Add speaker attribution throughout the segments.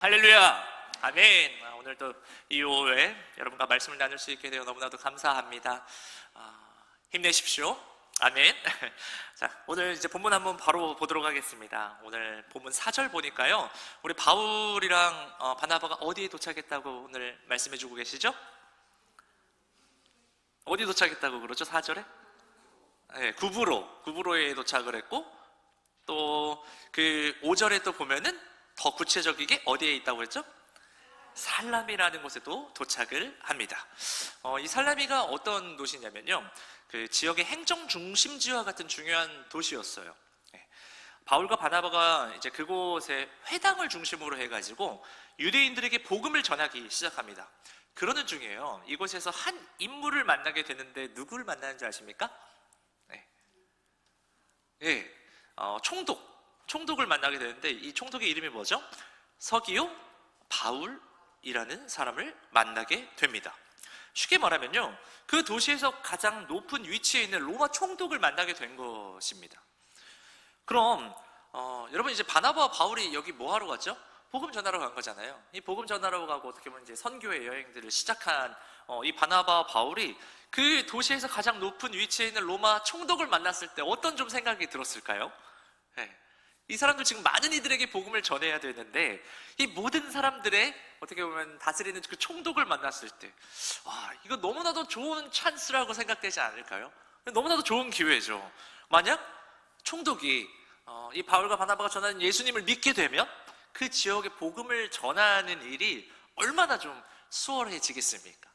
Speaker 1: 할렐루야, 아멘. 오늘 또 이 오후에 여러분과 말씀을 나눌 수 있게 되어 너무나도 감사합니다. 힘내십시오. 아멘. 자, 오늘 이제 본문 한번 바로 보도록 하겠습니다. 오늘 본문 4절 보니까요, 우리 바울이랑 바나바가 어디에 도착했다고 오늘 말씀해주고 계시죠? 어디 도착했다고 그러죠? 4절에? 네, 구브로에 도착을 했고, 또 그 5절에 또 보면은 더 구체적이게 어디에 있다고 했죠? 살라미라는 곳에도 도착을 합니다. 이 살라미가 어떤 도시냐면요, 그 지역의 행정 중심지와 같은 중요한 도시였어요. 바울과 바나바가 이제 그곳에 회당을 중심으로 해가지고 유대인들에게 복음을 전하기 시작합니다. 그러는 중이에요. 이곳에서 한 인물을 만나게 되는데 누구를 만나는 줄 아십니까? 총독을 만나게 되는데, 이 총독의 이름이 뭐죠? 서기오 바울이라는 사람을 만나게 됩니다. 쉽게 말하면요, 그 도시에서 가장 높은 위치에 있는 로마 총독을 만나게 된 것입니다. 그럼 여러분, 이제 바나바와 바울이 여기 뭐 하러 갔죠? 복음 전하러 간 거잖아요. 이 복음 전하러 가고 어떻게 보면 이제 선교의 여행들을 시작한 이 바나바와 바울이 그 도시에서 가장 높은 위치에 있는 로마 총독을 만났을 때 어떤 좀 생각이 들었을까요? 이 사람들 지금 많은 이들에게 복음을 전해야 되는데, 이 모든 사람들의 어떻게 보면 다스리는 그 총독을 만났을 때, 이거 너무나도 좋은 찬스라고 생각되지 않을까요? 너무나도 좋은 기회죠. 만약 총독이 이 바울과 바나바가 전하는 예수님을 믿게 되면 그 지역에 복음을 전하는 일이 얼마나 좀 수월해지겠습니까?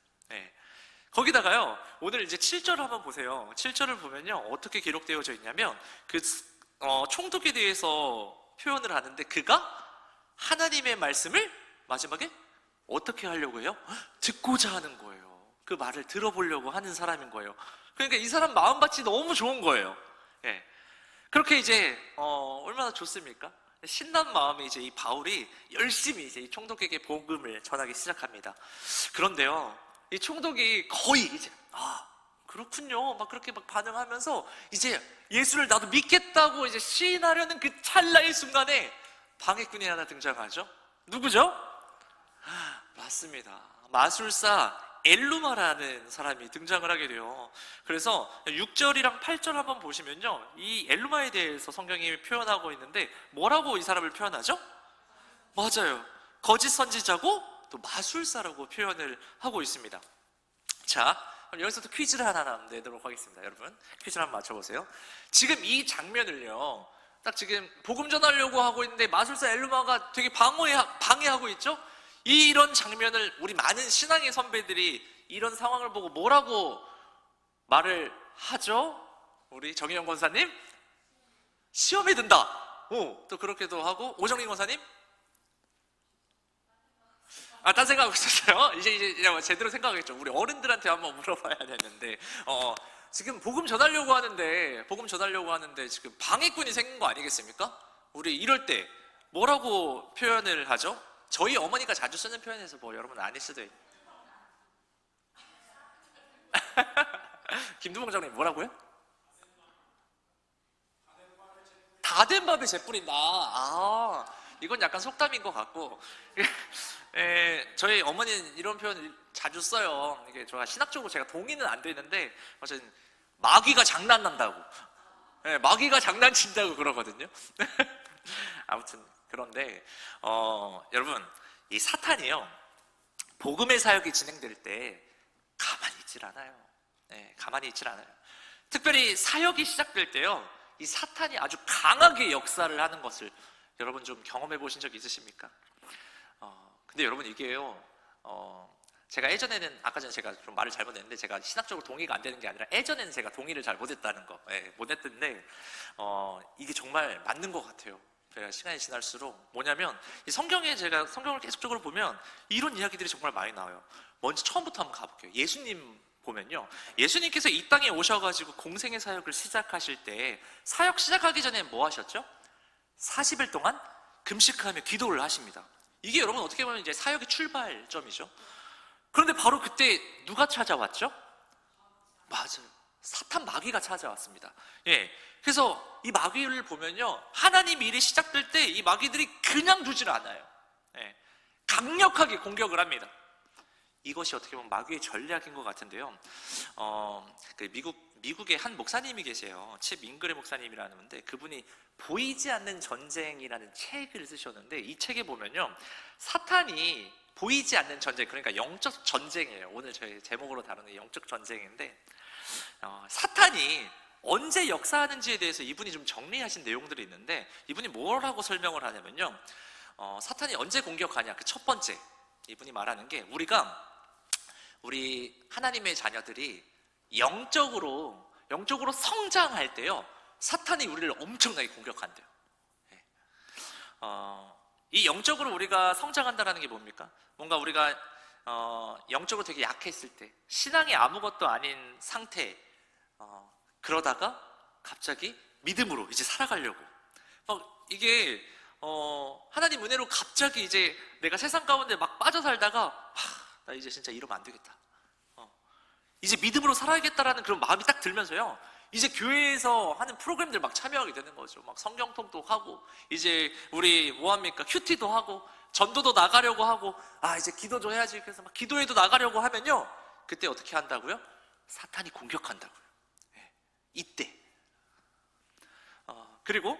Speaker 1: 거기다가요, 오늘 이제 7절을 한번 보세요. 7절을 보면요, 어떻게 기록되어져 있냐면, 그 총독에 대해서 표현을 하는데, 그가 하나님의 말씀을 마지막에 어떻게 하려고 해요? 듣고자 하는 거예요. 그 말을 들어보려고 하는 사람인 거예요. 그러니까 이 사람 마음밭이 너무 좋은 거예요. 그렇게 이제 얼마나 좋습니까? 신난 마음에 이제 이 바울이 열심히 이제 이 총독에게 복음을 전하기 시작합니다. 그런데요, 이 총독이 거의 이제 그렇군요 막 그렇게 막 반응하면서 이제 예수를 나도 믿겠다고 이제 시인하려는 그 찰나의 순간에 방해꾼이 하나 등장하죠. 누구죠? 맞습니다. 마술사 엘루마라는 사람이 등장을 하게 돼요. 그래서 6절이랑 8절 한번 보시면요, 이 엘루마에 대해서 성경이 표현하고 있는데, 뭐라고 이 사람을 표현하죠? 맞아요, 거짓 선지자고 또 마술사라고 표현을 하고 있습니다. 자, 그럼 여기서 또 퀴즈를 하나 내도록 하겠습니다. 여러분, 퀴즈를 한번 맞춰보세요. 지금 이 장면을요, 딱 지금 복음 전하려고 하고 있는데 마술사 엘루마가 되게 방해하고 있죠? 이런 장면을 우리 많은 신앙의 선배들이 이런 상황을 보고 뭐라고 말을 하죠? 우리 정희영 권사님? 시험에 든다. 또 그렇게도 하고, 오정린 권사님? 딴 생각하고 있었어요. 이제 제대로 생각하겠죠. 우리 어른들한테 한번 물어봐야 되는데, 지금 복음 전하려고 하는데 지금 방해꾼이 생긴 거 아니겠습니까? 우리 이럴 때 뭐라고 표현을 하죠? 저희 어머니가 자주 쓰는 표현에서 뭐 여러분 아닐 수도 있... 김두봉 장님 뭐라고요? 다 된 밥에 재 뿌린다. 이건 약간 속담인 것 같고, 저희 어머니는 이런 표현 자주 써요. 이게 신학적으로 제가 동의는 안 되는데, 어쨌든 마귀가 장난난다고, 마귀가 장난친다고 그러거든요. 아무튼 그런데 여러분, 이 사탄이요, 복음의 사역이 진행될 때 가만히 있질 않아요. 가만히 있질 않아요. 특별히 사역이 시작될 때요, 이 사탄이 아주 강하게 역사를 하는 것을 여러분 좀 경험해 보신 적 있으십니까? 근데 여러분, 이게요, 제가 예전에는, 아까 전에 제가 좀 말을 잘못했는데, 제가 신학적으로 동의가 안 되는 게 아니라 예전에는 제가 동의를 잘 못했다는 거, 못했던데, 이게 정말 맞는 것 같아요. 제가 시간이 지날수록 뭐냐면, 이 제가 성경을 계속적으로 보면 이런 이야기들이 정말 많이 나와요. 먼저 처음부터 한번 가볼게요. 예수님 보면요, 예수님께서 이 땅에 오셔가지고 공생의 사역을 시작하실 때, 사역 시작하기 전에 뭐 하셨죠? 40일 동안 금식하며 기도를 하십니다. 이게 여러분 어떻게 보면 이제 사역의 출발점이죠. 그런데 바로 그때 누가 찾아왔죠? 맞아요, 사탄 마귀가 찾아왔습니다. 그래서 이 마귀를 보면요, 하나님 일이 시작될 때 이 마귀들이 그냥 두질 않아요. 강력하게 공격을 합니다. 이것이 어떻게 보면 마귀의 전략인 것 같은데요. 미국의 한 목사님이 계세요. 칩 잉그레 목사님이라는데, 그분이 보이지 않는 전쟁이라는 책을 쓰셨는데, 이 책에 보면요, 사탄이 보이지 않는 전쟁, 그러니까 영적 전쟁이에요. 오늘 저희 제목으로 다루는 영적 전쟁인데, 사탄이 언제 역사하는지에 대해서 이분이 좀 정리하신 내용들이 있는데, 이분이 뭐라고 설명을 하냐면요, 사탄이 언제 공격하냐, 그 첫 번째 이분이 말하는 게, 우리 하나님의 자녀들이 영적으로 성장할 때요, 사탄이 우리를 엄청나게 공격한대요. 이 영적으로 우리가 성장한다는 게 뭡니까? 뭔가 우리가 영적으로 되게 약했을 때, 신앙이 아무것도 아닌 상태, 그러다가 갑자기 믿음으로 이제 살아가려고, 이게 하나님 은혜로 갑자기 이제 내가 세상 가운데 막 빠져 살다가, 나 이제 진짜 이러면 안 되겠다, 이제 믿음으로 살아야겠다라는 그런 마음이 딱 들면서요, 이제 교회에서 하는 프로그램들 막 참여하게 되는 거죠. 막 성경통도 하고, 이제 우리 뭐합니까, 큐티도 하고, 전도도 나가려고 하고, 이제 기도 좀 해야지, 그래서 막 기도회도 나가려고 하면요, 그때 어떻게 한다고요? 사탄이 공격한다고요. 이때. 그리고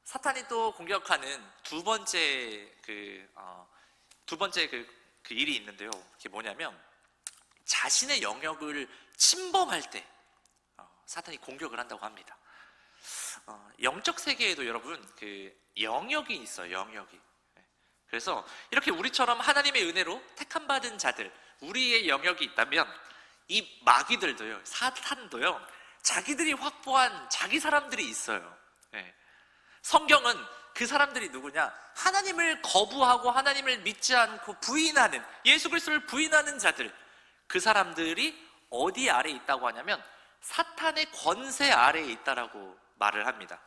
Speaker 1: 사탄이 또 공격하는 두 번째 그 일이 있는데요. 그게 뭐냐면, 자신의 영역을 침범할 때 사탄이 공격을 한다고 합니다. 영적 세계에도 여러분, 그 영역이 있어요. 영역이. 그래서 이렇게 우리처럼 하나님의 은혜로 택함 받은 자들, 우리의 영역이 있다면, 이 마귀들도요, 사탄도요, 자기들이 확보한 자기 사람들이 있어요. 성경은 그 사람들이 누구냐? 하나님을 거부하고 하나님을 믿지 않고 부인하는, 예수 그리스도를 부인하는 자들, 그 사람들이 어디 아래에 있다고 하냐면 사탄의 권세 아래에 있다라고 말을 합니다.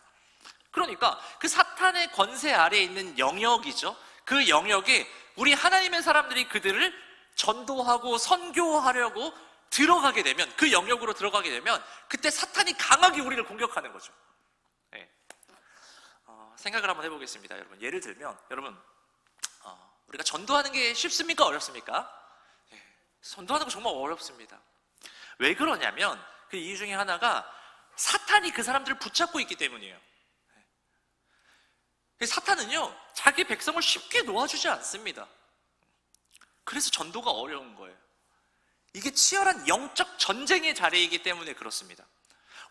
Speaker 1: 그러니까 그 사탄의 권세 아래에 있는 영역이죠. 그 영역에 우리 하나님의 사람들이 그들을 전도하고 선교하려고 들어가게 되면, 그 영역으로 들어가게 되면, 그때 사탄이 강하게 우리를 공격하는 거죠. 생각을 한번 해보겠습니다. 여러분, 예를 들면, 여러분, 우리가 전도하는 게 쉽습니까? 어렵습니까? 전도하는 거 정말 어렵습니다. 왜 그러냐면, 그 이유 중에 하나가 사탄이 그 사람들을 붙잡고 있기 때문이에요. 사탄은요, 자기 백성을 쉽게 놓아주지 않습니다. 그래서 전도가 어려운 거예요. 이게 치열한 영적 전쟁의 자리이기 때문에 그렇습니다.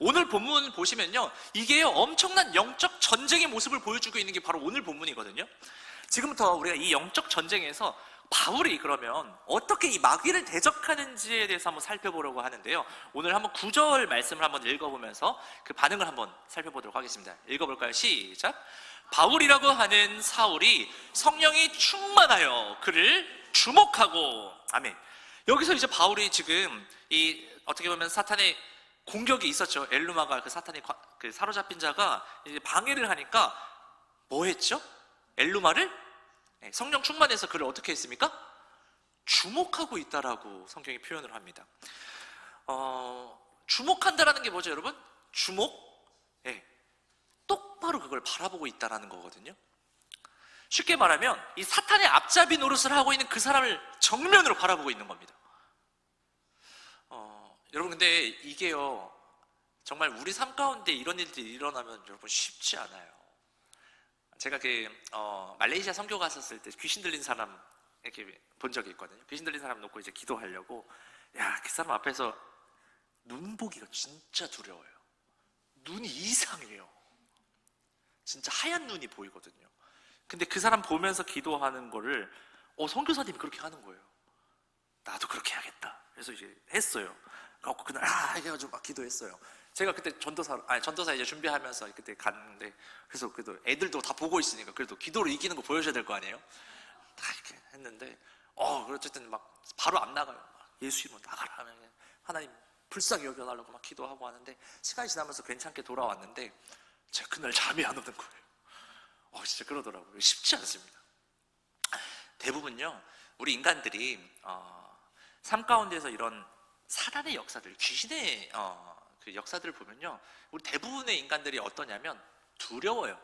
Speaker 1: 오늘 본문 보시면요, 이게 엄청난 영적 전쟁의 모습을 보여주고 있는 게 바로 오늘 본문이거든요. 지금부터 우리가 이 영적 전쟁에서 바울이 그러면 어떻게 이 마귀를 대적하는지에 대해서 한번 살펴보려고 하는데요, 오늘 한번 9절 말씀을 한번 읽어보면서 그 반응을 한번 살펴보도록 하겠습니다. 읽어볼까요? 시작. 바울이라고 하는 사울이 성령이 충만하여 그를 주목하고. 아멘. 여기서 이제 바울이 지금 이 어떻게 보면 사탄의 공격이 있었죠. 엘루마가, 그 사탄이 그 사로잡힌 자가 이제 방해를 하니까 뭐 했죠? 엘루마를, 성령 충만해서 그를 어떻게 했습니까? 주목하고 있다라고 성경이 표현을 합니다. 주목한다라는 게 뭐죠, 여러분? 주목? 똑바로 그걸 바라보고 있다라는 거거든요. 쉽게 말하면 이 사탄의 앞잡이 노릇을 하고 있는 그 사람을 정면으로 바라보고 있는 겁니다. 여러분, 근데 이게요, 정말 우리 삶 가운데 이런 일들이 일어나면 여러분 쉽지 않아요. 제가 말레이시아 선교 갔었을 때 귀신 들린 사람 이렇게 본 적이 있거든요. 귀신 들린 사람 놓고 이제 기도하려고, 그 사람 앞에서 눈 보기가 진짜 두려워요. 눈이 이상해요. 진짜 하얀 눈이 보이거든요. 근데 그 사람 보면서 기도하는 거를 선교사님이 그렇게 하는 거예요. 나도 그렇게 해야겠다. 그래서 이제 했어요. 그래서 그날 해가지고 막 기도했어요. 제가 그때 전도사 이제 준비하면서 그때 갔는데, 그래서 그래도 애들도 다 보고 있으니까 그래도 기도로 이기는 거 보여줘야 될 거 아니에요? 다 이렇게 했는데, 어쨌든 막 바로 안 나가요. 예수 이름으로 나가라 하면 하나님 불쌍히 여겨달라고 막 기도하고 하는데, 시간이 지나면서 괜찮게 돌아왔는데 제가 그날 잠이 안 오는 거예요. 진짜 그러더라고요. 쉽지 않습니다. 대부분요, 우리 인간들이 삶 가운데서 이런 사단의 역사들, 귀신의 그 역사들을 보면요, 우리 대부분의 인간들이 어떠냐면 두려워요.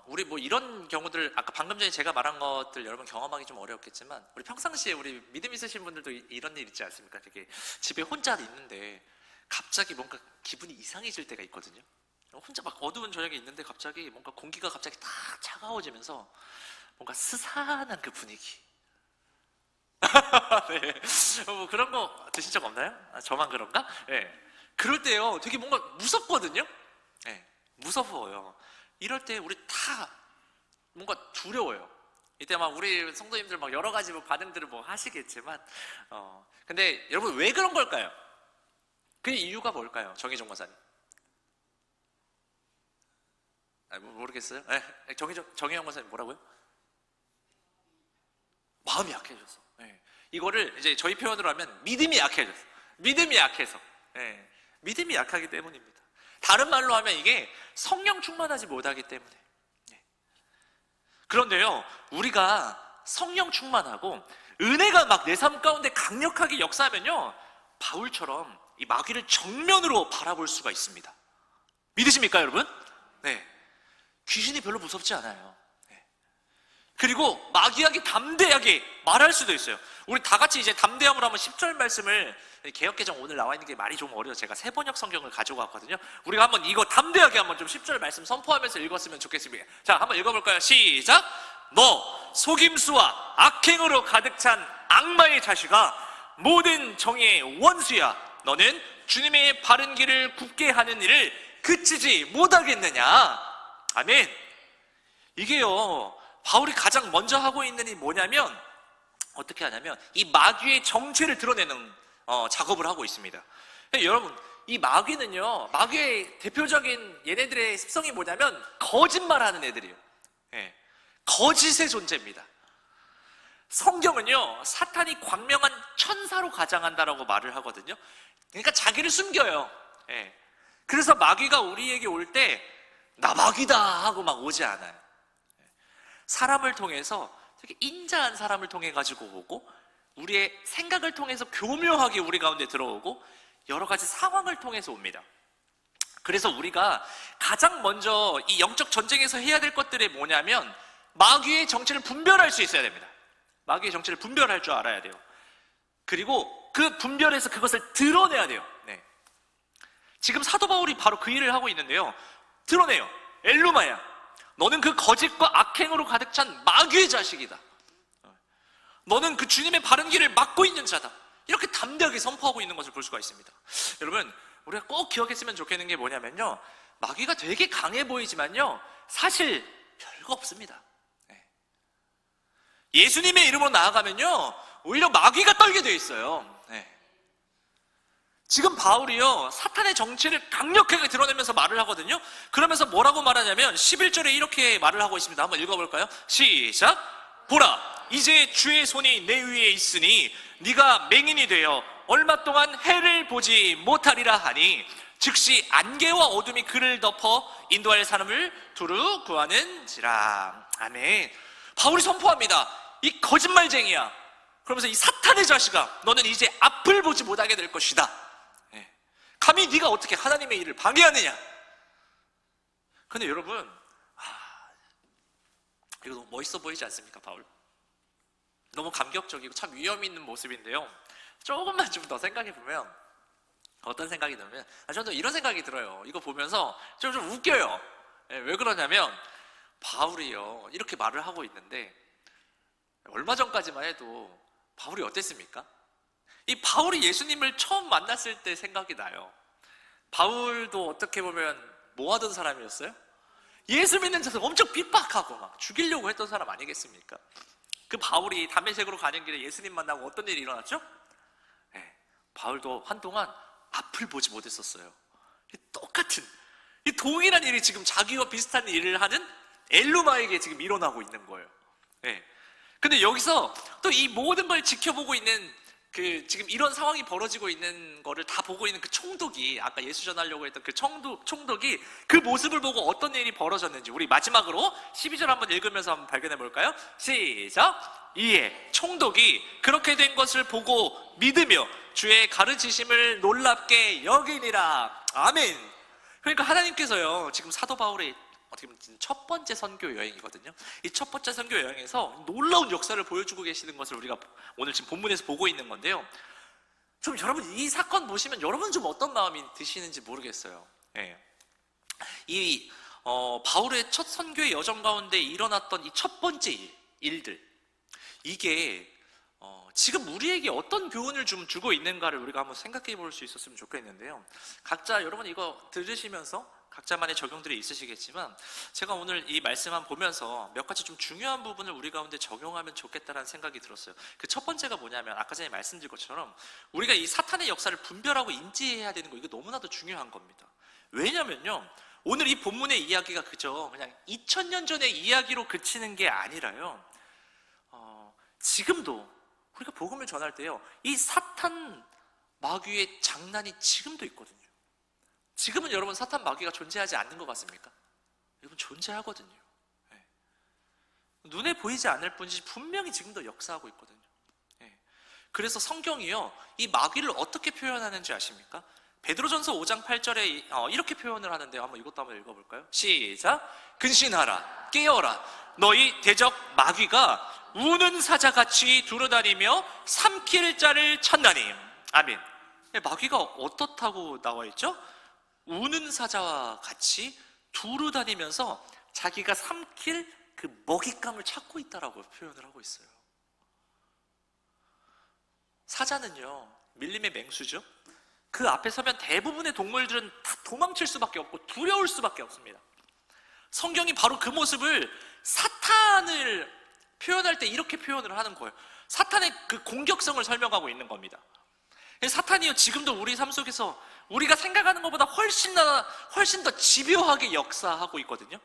Speaker 1: 우리 뭐 이런 경우들 아까 방금 전에 제가 말한 것들 여러분 경험하기 좀 어려웠겠지만 우리 평상시에 우리 믿음 있으신 분들도 이런 일 있지 않습니까? 되게 집에 혼자 있는데 갑자기 뭔가 기분이 이상해질 때가 있거든요. 혼자 막 어두운 저녁에 있는데 갑자기 뭔가 공기가 갑자기 딱 차가워지면서 뭔가 스산한 그 분위기. 네. 뭐 그런 거 드신 적 없나요? 저만 그런가? 네. 그럴 때요 되게 뭔가 무섭거든요. 네. 무서워요. 이럴 때 우리 다 뭔가 두려워요. 이때 막 우리 성도님들 막 여러 가지 뭐 반응들을 뭐 하시겠지만, 근데 여러분 왜 그런 걸까요? 그 이유가 뭘까요? 정희종 목사님. 모르겠어요? 네. 정희종 목사님 뭐라고요? 마음이 약해져서. 네. 이거를 이제 저희 표현으로 하면 믿음이 약해져서. 믿음이 약해서. 네. 믿음이 약하기 때문입니다. 다른 말로 하면 이게 성령 충만하지 못하기 때문에. 네. 그런데요, 우리가 성령 충만하고 은혜가 막 내 삶 가운데 강력하게 역사하면요, 바울처럼 이 마귀를 정면으로 바라볼 수가 있습니다. 믿으십니까, 여러분? 네. 귀신이 별로 무섭지 않아요. 네. 그리고 마귀에게 담대하게 말할 수도 있어요. 우리 다 같이 이제 담대함으로 한번 10절 말씀을, 개역개정 오늘 나와 있는 게 말이 좀 어려워. 제가 세번역 성경을 가지고 왔거든요. 우리가 한번 이거 담대하게 한번 좀 10절 말씀 선포하면서 읽었으면 좋겠습니다. 자, 한번 읽어볼까요? 시작! 너 속임수와 악행으로 가득 찬 악마의 자식아, 모든 정의의 원수야. 너는 주님의 바른 길을 굽게 하는 일을 그치지 못하겠느냐. 아멘. 이게요, 바울이 가장 먼저 하고 있는 일이 뭐냐면, 어떻게 하냐면 이 마귀의 정체를 드러내는 작업을 하고 있습니다. 여러분, 이 마귀는요, 마귀의 대표적인 얘네들의 습성이 뭐냐면 거짓말하는 애들이에요. 네. 거짓의 존재입니다. 성경은요, 사탄이 광명한 천사로 가장한다라고 말을 하거든요. 그러니까 자기를 숨겨요. 네. 그래서 마귀가 우리에게 올 때 나 마귀다 하고 막 오지 않아요. 사람을 통해서 되게 인자한 사람을 통해 가지고 오고, 우리의 생각을 통해서 교묘하게 우리 가운데 들어오고, 여러 가지 상황을 통해서 옵니다. 그래서 우리가 가장 먼저 이 영적 전쟁에서 해야 될 것들이 뭐냐면 마귀의 정체를 분별할 수 있어야 됩니다. 마귀의 정체를 분별할 줄 알아야 돼요. 그리고 그 분별해서 그것을 드러내야 돼요. 네. 지금 사도 바울이 바로 그 일을 하고 있는데요, 드러내요. 엘루마야, 너는 그 거짓과 악행으로 가득 찬 마귀의 자식이다. 너는 그 주님의 바른 길을 막고 있는 자다. 이렇게 담대하게 선포하고 있는 것을 볼 수가 있습니다. 여러분, 우리가 꼭 기억했으면 좋겠는 게 뭐냐면요, 마귀가 되게 강해 보이지만요, 사실 별거 없습니다. 예수님의 이름으로 나아가면요, 오히려 마귀가 떨게 되어 있어요. 지금 바울이요, 사탄의 정체를 강력하게 드러내면서 말을 하거든요. 그러면서 뭐라고 말하냐면 11절에 이렇게 말을 하고 있습니다. 한번 읽어볼까요? 시작! 보라, 이제 주의 손이 내 위에 있으니 네가 맹인이 되어 얼마 동안 해를 보지 못하리라 하니, 즉시 안개와 어둠이 그를 덮어 인도할 사람을 두루 구하는지라. 아멘. 바울이 선포합니다. 이 거짓말쟁이야, 그러면서 이 사탄의 자식아, 너는 이제 앞을 보지 못하게 될 것이다. 감히 네가 어떻게 하나님의 일을 방해하느냐. 근데 여러분, 이거 너무 멋있어 보이지 않습니까, 바울? 너무 감격적이고 참 위험 있는 모습인데요, 조금만 좀 더 생각해 보면 어떤 생각이 들면, 저는 이런 생각이 들어요. 이거 보면서 좀 웃겨요. 왜 그러냐면, 바울이요, 이렇게 말을 하고 있는데 얼마 전까지만 해도 바울이 어땠습니까? 이 바울이 예수님을 처음 만났을 때 생각이 나요. 바울도 어떻게 보면 뭐 하던 사람이었어요? 예수 믿는 자들 엄청 핍박하고 막 죽이려고 했던 사람 아니겠습니까? 그 바울이 담메색으로 가는 길에 예수님 만나고 어떤 일이 일어났죠? 네, 바울도 한동안 앞을 보지 못했었어요. 똑같은, 이 동일한 일이 지금 자기와 비슷한 일을 하는 엘루마에게 지금 일어나고 있는 거예요. 네. 근데 여기서 또 이 모든 걸 지켜보고 있는 지금 이런 상황이 벌어지고 있는 거를 다 보고 있는 그 총독이, 아까 예수 전하려고 했던 그 총독이 그 모습을 보고 어떤 일이 벌어졌는지 우리 마지막으로 12절 한번 읽으면서 한번 발견해 볼까요? 시작! 이에 총독이 그렇게 된 것을 보고 믿으며 주의 가르치심을 놀랍게 여기니라. 아멘. 그러니까 하나님께서요, 지금 사도 바울의 어떻게 보면 첫 번째 선교 여행이거든요. 이 첫 번째 선교 여행에서 놀라운 역사를 보여주고 계시는 것을 우리가 오늘 지금 본문에서 보고 있는 건데요. 좀 여러분 이 사건 보시면 여러분 좀 어떤 마음이 드시는지 모르겠어요. 예. 이 바울의 첫 선교의 여정 가운데 일어났던 이 첫 번째 일들, 이게 지금 우리에게 어떤 교훈을 좀 주고 있는가를 우리가 한번 생각해 볼 수 있었으면 좋겠는데요. 각자 여러분 이거 들으시면서 각자만의 적용들이 있으시겠지만, 제가 오늘 이 말씀만 보면서 몇 가지 좀 중요한 부분을 우리 가운데 적용하면 좋겠다는 생각이 들었어요. 그 첫 번째가 뭐냐면, 아까 전에 말씀드린 것처럼 우리가 이 사탄의 역사를 분별하고 인지해야 되는 거, 이거 너무나도 중요한 겁니다. 왜냐면요, 오늘 이 본문의 이야기가 그저 그냥 2000년 전의 이야기로 그치는 게 아니라요, 지금도 우리가 복음을 전할 때요, 이 사탄 마귀의 장난이 지금도 있거든요. 지금은 여러분 사탄 마귀가 존재하지 않는 것 같습니까? 여러분 존재하거든요. 네. 눈에 보이지 않을 뿐이지 분명히 지금도 역사하고 있거든요. 네. 그래서 성경이요, 이 마귀를 어떻게 표현하는지 아십니까? 베드로전서 5장 8절에 이렇게 표현을 하는데요. 이것도 한번 읽어볼까요? 시작! 근신하라, 깨어라, 너희 대적 마귀가 우는 사자같이 두루다니며 삼킬 자를 찾나니. 아멘. 마귀가 어떻다고 나와 있죠? 우는 사자와 같이 두루다니면서 자기가 삼킬 그 먹잇감을 찾고 있다라고 표현을 하고 있어요. 사자는요, 밀림의 맹수죠. 그 앞에 서면 대부분의 동물들은 다 도망칠 수밖에 없고 두려울 수밖에 없습니다. 성경이 바로 그 모습을 사탄을 표현할 때 이렇게 표현을 하는 거예요. 사탄의 그 공격성을 설명하고 있는 겁니다. 사탄이요, 지금도 우리 삶 속에서 우리가 생각하는 것보다 훨씬 더 집요하게 역사하고 있거든요.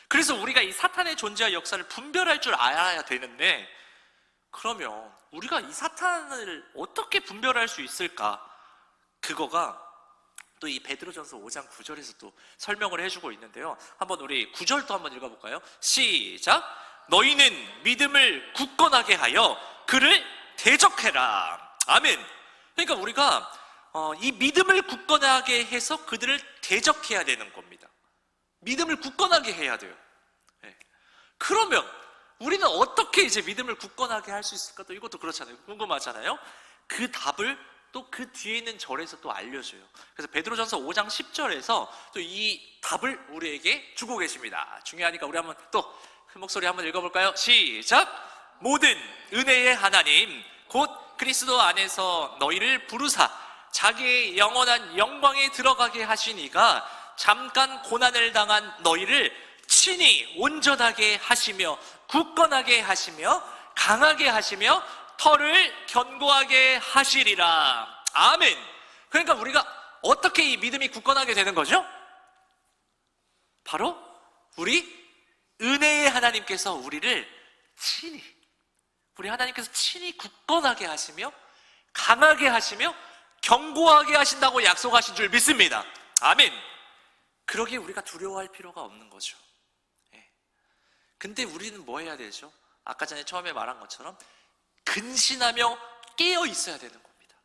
Speaker 1: 그래서 우리가 이 사탄의 존재와 역사를 분별할 줄 알아야 되는데, 그러면 우리가 이 사탄을 어떻게 분별할 수 있을까? 그거가 또 이 베드로전서 5장 9절에서 또 설명을 해주고 있는데요. 한번 우리 9절도 한번 읽어볼까요? 시작! 너희는 믿음을 굳건하게 하여 그를 대적해라. 아멘. 그러니까 우리가 이 믿음을 굳건하게 해서 그들을 대적해야 되는 겁니다. 믿음을 굳건하게 해야 돼요. 네. 그러면 우리는 어떻게 이제 믿음을 굳건하게 할 수 있을까? 또 이것도 그렇잖아요. 궁금하잖아요. 그 답을 또 그 뒤에 있는 절에서 또 알려줘요. 그래서 베드로전서 5장 10절에서 또 이 답을 우리에게 주고 계십니다. 중요하니까 우리 한번 또 큰 목소리 한번 읽어볼까요? 시작! 모든 은혜의 하나님 곧 그리스도 안에서 너희를 부르사 자기의 영원한 영광에 들어가게 하시니가 잠깐 고난을 당한 너희를 친히 온전하게 하시며 굳건하게 하시며 강하게 하시며 터를 견고하게 하시리라. 아멘. 그러니까 우리가 어떻게 이 믿음이 굳건하게 되는 거죠? 바로 우리 은혜의 하나님께서 우리 하나님께서 친히 굳건하게 하시며 강하게 하시며 견고하게 하신다고 약속하신 줄 믿습니다. 아멘. 그러기에 우리가 두려워할 필요가 없는 거죠. 근데 우리는 뭐 해야 되죠? 아까 전에 처음에 말한 것처럼 근신하며 깨어 있어야 되는 겁니다.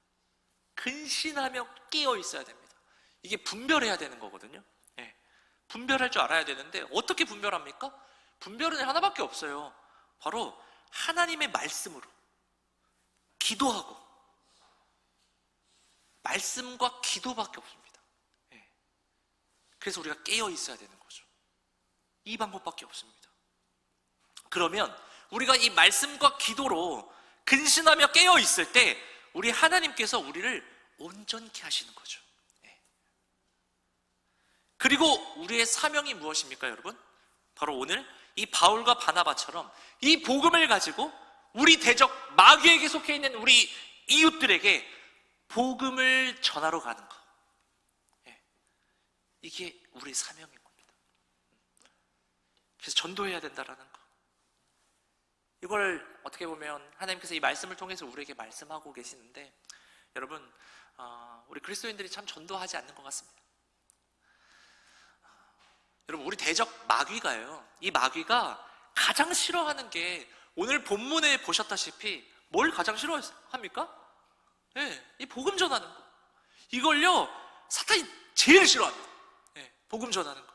Speaker 1: 근신하며 깨어 있어야 됩니다. 이게 분별해야 되는 거거든요. 분별할 줄 알아야 되는데 어떻게 분별합니까? 분별은 하나밖에 없어요. 바로 하나님의 말씀으로 기도하고, 말씀과 기도밖에 없습니다. 그래서 우리가 깨어 있어야 되는 거죠. 이 방법밖에 없습니다. 그러면 우리가 이 말씀과 기도로 근신하며 깨어 있을 때 우리 하나님께서 우리를 온전케 하시는 거죠. 그리고 우리의 사명이 무엇입니까, 여러분? 바로 오늘 이 바울과 바나바처럼 이 복음을 가지고 우리 대적 마귀에게 속해 있는 우리 이웃들에게 복음을 전하러 가는 것. 이게 우리의 사명인 겁니다. 그래서 전도해야 된다라는 거. 이걸 어떻게 보면 하나님께서 이 말씀을 통해서 우리에게 말씀하고 계시는데, 여러분, 우리 그리스도인들이 참 전도하지 않는 것 같습니다. 여러분, 우리 대적 마귀가요, 이 마귀가 가장 싫어하는 게 오늘 본문에 보셨다시피 뭘 가장 싫어합니까? 이 복음 전하는 거. 이걸요, 사탄이 제일 싫어합니다. 복음 전하는 거.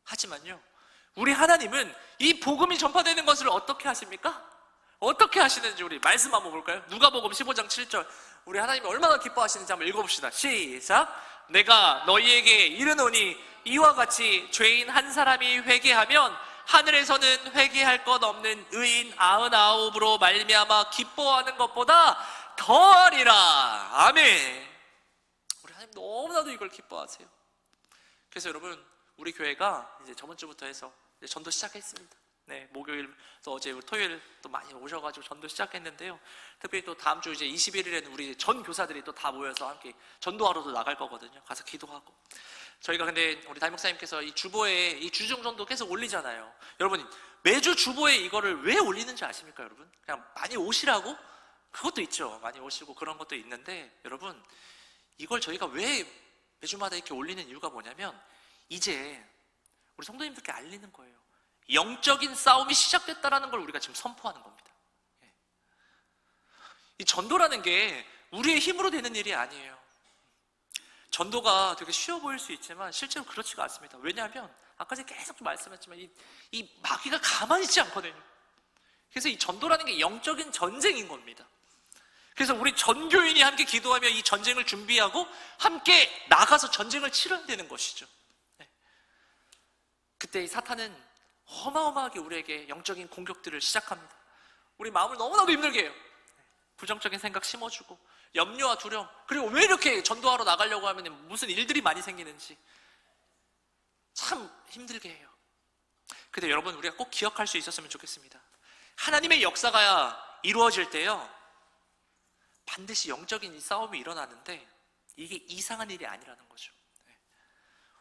Speaker 1: 하지만요, 우리 하나님은 이 복음이 전파되는 것을 어떻게 하십니까? 어떻게 하시는지 우리 말씀 한번 볼까요? 누가복음 15장 7절, 우리 하나님이 얼마나 기뻐하시는지 한번 읽어봅시다. 시작. 내가 너희에게 이르노니 이와 같이 죄인 한 사람이 회개하면 하늘에서는 회개할 것 없는 의인 99으로 말미암아 기뻐하는 것보다 더하리라. 아멘. 우리 하나님 너무나도 이걸 기뻐하세요. 그래서 여러분, 우리 교회가 이제 저번 주부터 해서 이제 전도 시작했습니다. 네, 목요일 또 어제 토요일 또 많이 오셔가지고 전도 시작했는데요. 특별히 또 다음 주 이제 21일에는 우리 전 교사들이 또 다 모여서 함께 전도하러도 나갈 거거든요. 가서 기도하고. 저희가 근데 우리 담임 목사님께서 이 주보에 이 주중 전도 계속 올리잖아요. 여러분, 매주 주보에 이거를 왜 올리는지 아십니까, 여러분? 그냥 많이 오시라고? 그것도 있죠. 많이 오시고 그런 것도 있는데, 여러분, 이걸 저희가 왜 매주마다 이렇게 올리는 이유가 뭐냐면, 이제 우리 성도님들께 알리는 거예요. 영적인 싸움이 시작됐다라는 걸 우리가 지금 선포하는 겁니다. 이 전도라는 게 우리의 힘으로 되는 일이 아니에요. 전도가 되게 쉬워 보일 수 있지만 실제로 그렇지가 않습니다. 왜냐하면 아까 제가 계속 말씀했지만 이 마귀가 가만히 있지 않거든요. 그래서 이 전도라는 게 영적인 전쟁인 겁니다. 그래서 우리 전교인이 함께 기도하며 이 전쟁을 준비하고 함께 나가서 전쟁을 치러야 되는 것이죠. 그때 이 사탄은 어마어마하게 우리에게 영적인 공격들을 시작합니다. 우리 마음을 너무나도 힘들게 해요. 부정적인 생각 심어주고 염려와 두려움, 그리고 왜 이렇게 전도하러 나가려고 하면 무슨 일들이 많이 생기는지 참 힘들게 해요. 근데 여러분, 우리가 꼭 기억할 수 있었으면 좋겠습니다. 하나님의 역사가 이루어질 때요, 반드시 영적인 이 싸움이 일어나는데 이게 이상한 일이 아니라는 거죠.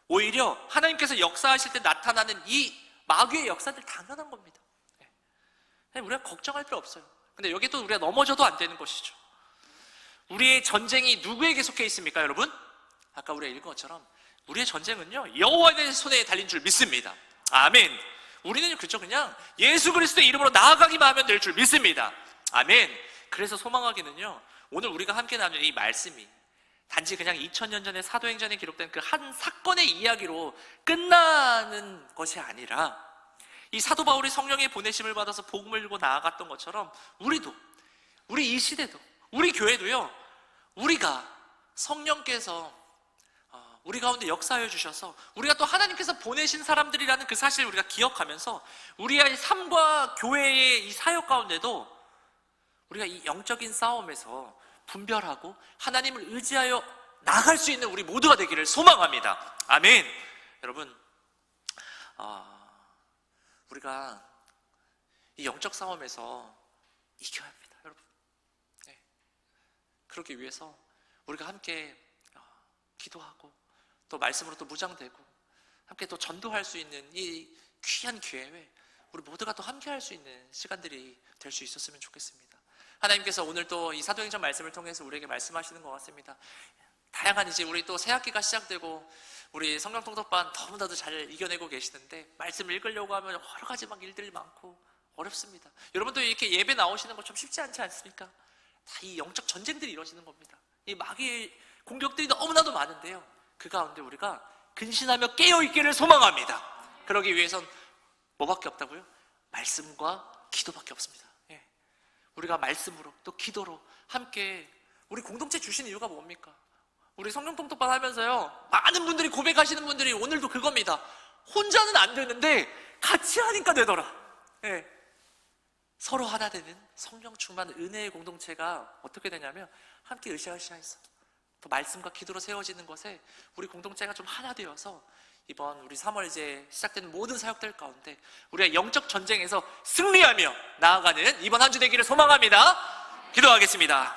Speaker 1: 오히려 하나님께서 역사하실 때 나타나는 이 마귀의 역사들 당연한 겁니다. 우리가 걱정할 필요 없어요. 근데 여기 또 우리가 넘어져도 안 되는 것이죠. 우리의 전쟁이 누구에게 속해 있습니까, 여러분? 아까 우리가 읽은 것처럼 우리의 전쟁은요, 여호와의 손에 달린 줄 믿습니다. 아멘. 우리는 그렇죠, 그냥 예수 그리스도의 이름으로 나아가기만 하면 될 줄 믿습니다. 아멘. 그래서 소망하기는요, 오늘 우리가 함께 나누는 이 말씀이 단지 그냥 2000년 전에 사도행전에 기록된 그 한 사건의 이야기로 끝나는 것이 아니라, 이 사도 바울이 성령의 보내심을 받아서 복음을 들고 나아갔던 것처럼 우리도, 우리 이 시대도, 우리 교회도요, 우리가 성령께서 우리 가운데 역사하여 주셔서 우리가 또 하나님께서 보내신 사람들이라는 그 사실을 우리가 기억하면서 우리의 삶과 교회의 이 사역 가운데도 우리가 이 영적인 싸움에서 분별하고 하나님을 의지하여 나갈 수 있는 우리 모두가 되기를 소망합니다. 아멘. 여러분, 우리가 이 영적 싸움에서 이겨야 합니다, 여러분. 네. 그러기 위해서 우리가 함께 기도하고 또 말씀으로 또 무장되고 함께 또 전도할 수 있는 이 귀한 기회에 우리 모두가 또 함께 할 수 있는 시간들이 될 수 있었으면 좋겠습니다. 하나님께서 오늘 또 이 사도행전 말씀을 통해서 우리에게 말씀하시는 것 같습니다. 다양한 이제 우리 또 새학기가 시작되고 우리 성경 통독반 너무나도 잘 이겨내고 계시는데, 말씀을 읽으려고 하면 여러 가지 막 일들이 많고 어렵습니다. 여러분도 이렇게 예배 나오시는 거 좀 쉽지 않지 않습니까? 다 이 영적 전쟁들이 이루어지는 겁니다. 이 마귀의 공격들이 너무나도 많은데요, 그 가운데 우리가 근신하며 깨어있기를 소망합니다. 그러기 위해선 뭐밖에 없다고요? 말씀과 기도밖에 없습니다. 우리가 말씀으로 또 기도로 함께 우리 공동체 주신 이유가 뭡니까? 우리 성령 통독반 하면서요, 많은 분들이 고백하시는 분들이 오늘도 그겁니다. 혼자는 안 되는데 같이 하니까 되더라. 서로 하나 되는 성령 충만 은혜의 공동체가 어떻게 되냐면 함께 으쌰으쌰해서 또 말씀과 기도로 세워지는 것에 우리 공동체가 좀 하나 되어서 이번 우리 3월 이제 시작되는 모든 사역들 가운데 우리가 영적 전쟁에서 승리하며 나아가는 이번 한 주 되기를 소망합니다. 기도하겠습니다.